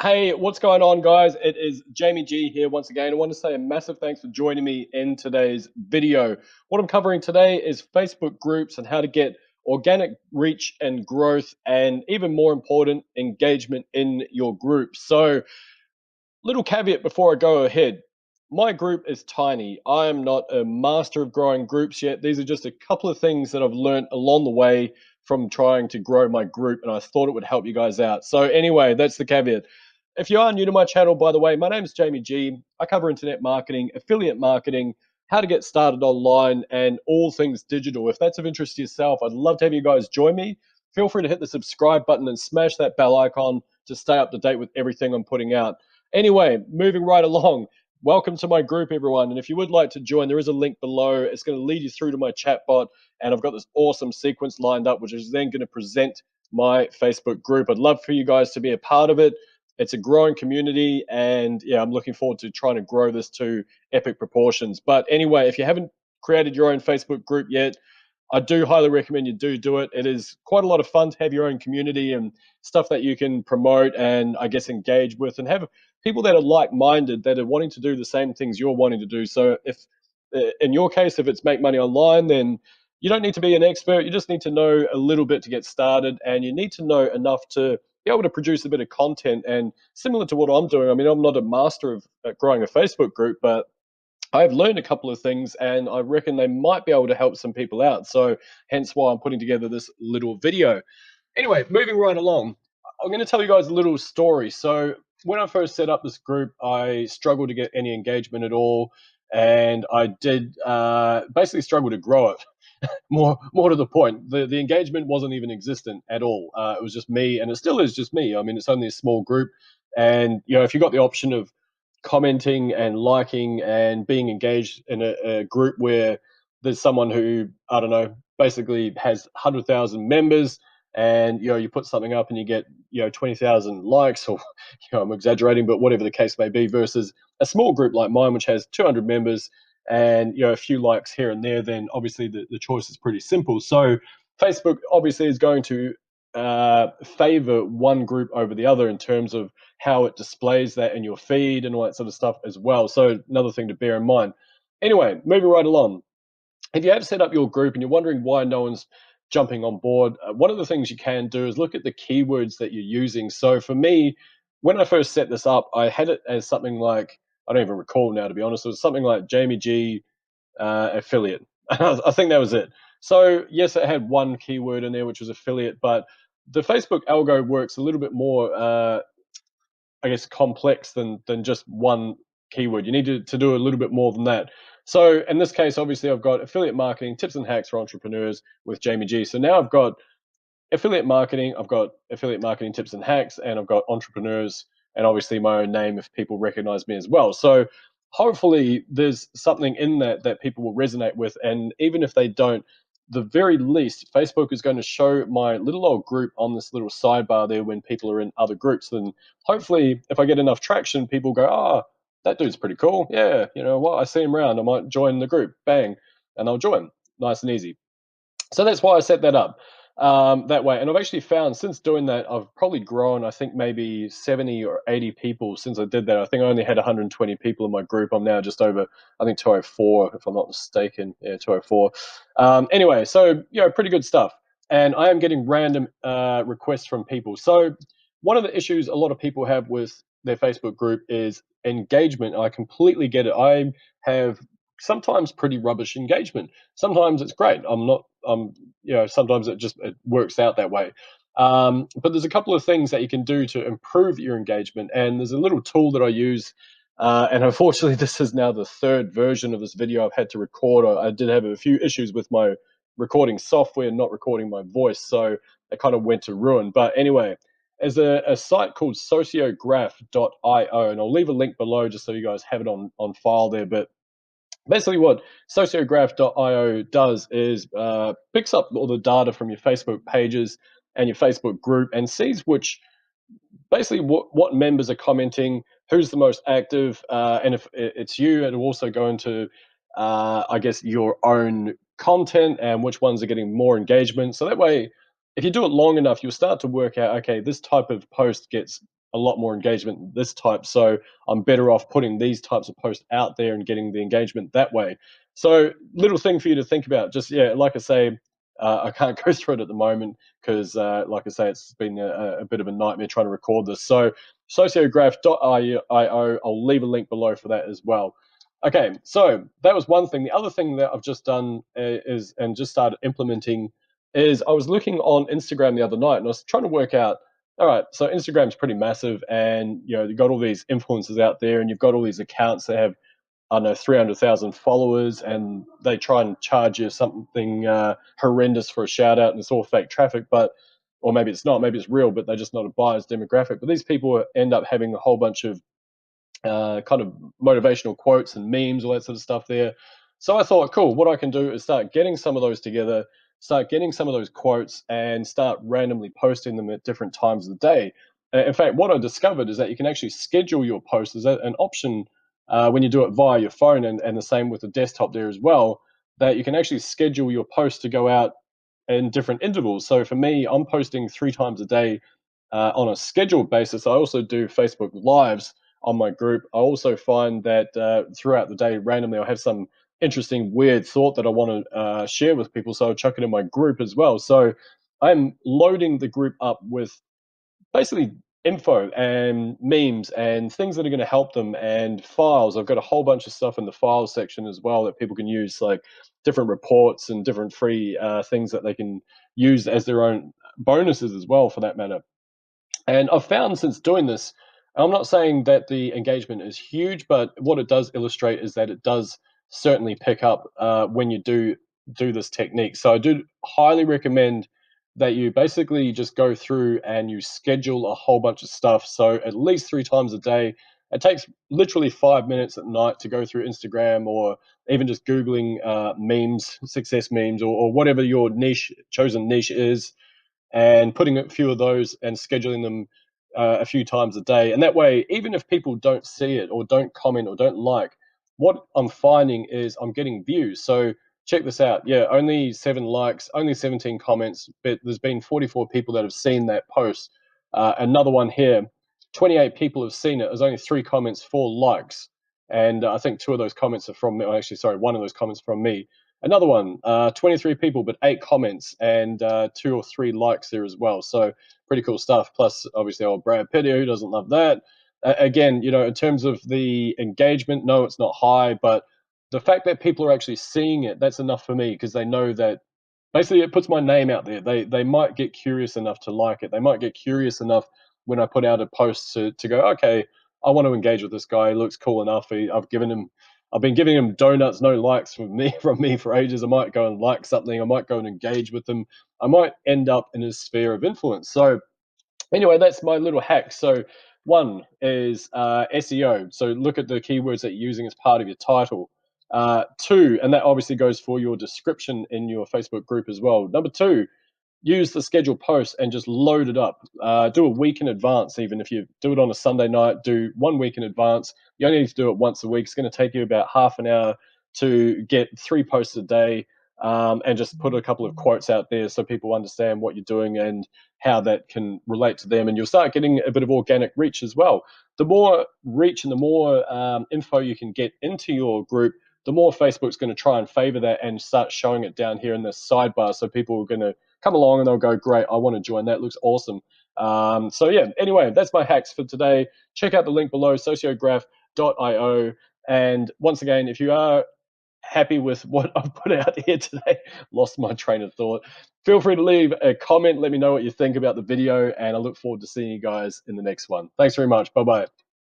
Hey, what's going on, guys? It is Jamie G here once again. I want to say a massive thanks for joining me in today's video. What I'm covering today is Facebook groups and how to get organic reach and growth, and even more important, engagement in your group. So, little caveat before I go ahead. My group is tiny. I am not a master of growing groups yet. These are just a couple of things that I've learned along the way from trying to grow my group, and I thought it would help you guys out. So, anyway, that's the caveat. If you are new to my channel, by the way, my name is Jamie G. I cover internet marketing, affiliate marketing, how to get started online, and all things digital. If that's of interest to yourself, I'd love to have you guys join me. Feel free to hit the subscribe button and smash that bell icon to stay up to date with everything I'm putting out. Anyway, moving right along. Welcome to my group, everyone. And if you would like to join, there is a link below. It's going to lead you through to my chat bot. And I've got this awesome sequence lined up, which is then going to present my Facebook group. I'd love for you guys to be a part of it. It's a growing community. And yeah, I'm looking forward to trying to grow this to epic proportions. But anyway, if you haven't created your own Facebook group yet, I do highly recommend you do it. It is quite a lot of fun to have your own community and stuff that you can promote and I guess engage with, and have people that are like-minded, that are wanting to do the same things you're wanting to do. So if in your case, if it's make money online, then you don't need to be an expert. You just need to know a little bit to get started, and you need to know enough to be able to produce a bit of content. And similar to what I'm doing, I mean, I'm not a master of growing a Facebook group, but I've learned a couple of things, and I reckon they might be able to help some people out. So hence why I'm putting together this little video. Anyway, moving right along, I'm going to tell you guys a little story. So when I first set up this group, I struggled to get any engagement at all, and I did basically struggle to grow it. More to the point, the engagement wasn't even existent at all. It was just me, and it still is just me. I mean, it's only a small group, and if you got the option of commenting and liking and being engaged in a group where there's someone who, I don't know, basically has 100,000 members, and you put something up and you get 20,000 likes, or I'm exaggerating, but whatever the case may be, versus a small group like mine which has 200 members and a few likes here and there, then obviously the choice is pretty simple. So Facebook obviously is going to favor one group over the other in terms of how it displays that in your feed and all that sort of stuff as well. So another thing to bear in mind. Anyway, moving right along. If you have set up your group and you're wondering why no one's jumping on board, one of the things you can do is look at the keywords that you're using. So for me, when I first set this up, I had it as something like, I don't even recall now, to be honest. It was something like Jamie G affiliate. I think that was it. So yes, it had one keyword in there, which was affiliate, but the Facebook algo works a little bit more I guess, complex than just one keyword. You need to do a little bit more than that. So in this case, obviously, I've got affiliate marketing tips and hacks for entrepreneurs with Jamie G. So now I've got affiliate marketing, I've got affiliate marketing tips and hacks, and I've got entrepreneurs, and obviously my own name if people recognize me as well. So hopefully there's something in that people will resonate with, and even if they don't, the very least, Facebook is going to show my little old group on this little sidebar there when people are in other groups. Then hopefully, if I get enough traction, people go, "Oh, that dude's pretty cool. Yeah, you know what? I see him around. I might join the group." Bang, and I'll join. Nice and easy. So that's why I set that up that way. And I've actually found since doing that, I've probably grown, I think maybe 70 or 80 people since I did that. I think I only had 120 people in my group. I'm now just over, I think, 204, if I'm not mistaken. Yeah, 204. Anyway, so, pretty good stuff. And I am getting random requests from people. So one of the issues a lot of people have with their Facebook group is engagement. I completely get it. I have sometimes pretty rubbish engagement. Sometimes it's great. Sometimes it works out that way. But there's a couple of things that you can do to improve your engagement, and there's a little tool that I use. And unfortunately, this is now the third version of this video I've had to record. I did have a few issues with my recording software, not recording my voice, so it kind of went to ruin. But anyway, there's a site called sociograph.io, and I'll leave a link below just so you guys have it on file there. But basically what sociograph.io does is picks up all the data from your Facebook pages and your Facebook group and sees basically what members are commenting, who's the most active, and if it's you, it'll also go into, I guess, your own content and which ones are getting more engagement. So that way, if you do it long enough, you'll start to work out, okay, this type of post gets a lot more engagement than this type. So I'm better off putting these types of posts out there and getting the engagement that way. So little thing for you to think about. Just yeah, like I say, I can't go through it at the moment because, like I say, it's been a bit of a nightmare trying to record this. So sociograph.io, I'll leave a link below for that as well. Okay, so that was one thing. The other thing that I've just done is, and just started implementing, is I was looking on Instagram the other night and I was trying to work out, all right, so Instagram's pretty massive, and you've got all these influencers out there, and you've got all these accounts that have, I don't know, 300,000 followers, and they try and charge you something horrendous for a shout out, and it's all fake traffic, but, or maybe it's not, maybe it's real, but they're just not a buyer's demographic. But these people end up having a whole bunch of kind of motivational quotes and memes, all that sort of stuff there. So I thought, cool, what I can do is start getting some of those together, start getting some of those quotes, and start randomly posting them at different times of the day. In fact, what I discovered is that you can actually schedule your posts. There's an option when you do it via your phone, and the same with the desktop there as well, that you can actually schedule your posts to go out in different intervals. So for me, I'm posting 3 times a day on a scheduled basis. I also do Facebook Lives on my group. I also find that throughout the day, randomly, I'll have some interesting, weird thought that I want to share with people. So I'll chuck it in my group as well. So I'm loading the group up with basically info and memes and things that are going to help them, and files. I've got a whole bunch of stuff in the files section as well that people can use, like different reports and different free things that they can use as their own bonuses as well, for that matter. And I've found since doing this, I'm not saying that the engagement is huge, but what it does illustrate is that it does certainly pick up when you do this technique. So I do highly recommend that you basically just go through and you schedule a whole bunch of stuff. So at least 3 times a day. It takes literally 5 minutes at night to go through Instagram, or even just Googling memes, success memes, or whatever your chosen niche is, and putting a few of those and scheduling them a few times a day. And that way, even if people don't see it or don't comment or don't like, what I'm finding is I'm getting views. So check this out. Yeah, only 7 likes, only 17 comments, but there's been 44 people that have seen that post. Another one here, 28 people have seen it. There's only 3 comments, 4 likes. And I think 2 of those comments are from me. Actually, sorry, 1 of those comments from me. Another one, 23 people, but 8 comments, and 2 or 3 likes there as well. So pretty cool stuff. Plus, obviously, old Brad Pitt, who doesn't love that? Again, in terms of the engagement, no, it's not high, but the fact that people are actually seeing it, that's enough for me, because they know that basically it puts my name out there. They might get curious enough to like it. They might get curious enough when I put out a post to go, okay, I want to engage with this guy. He looks cool enough. I've been giving him donuts, no likes from me for ages. I might go and like something. I might go and engage with them. I might end up in his sphere of influence. So anyway, that's my little hack. So one is SEO. So look at the keywords that you're using as part of your title. 2, and that obviously goes for your description in your Facebook group as well. Number 2, use the scheduled post and just load it up. Do a week in advance. Even if you do it on a Sunday night, do 1 week in advance. You only need to do it once a week. It's going to take you about half an hour to get 3 posts a day, and just put a couple of quotes out there so people understand what you're doing and how that can relate to them. And you'll start getting a bit of organic reach as well. The more reach and the more info you can get into your group, the more Facebook's going to try and favor that and start showing it down here in the sidebar. So people are going to come along and they'll go, great, I want to join. That looks awesome. So yeah, anyway, that's my hacks for today. Check out the link below, sociograph.io. And once again, if you are happy with what I've put out here today, lost my train of thought, feel free to leave a comment. Let me know what you think about the video, and I look forward to seeing you guys in the next one. Thanks very much. Bye-bye.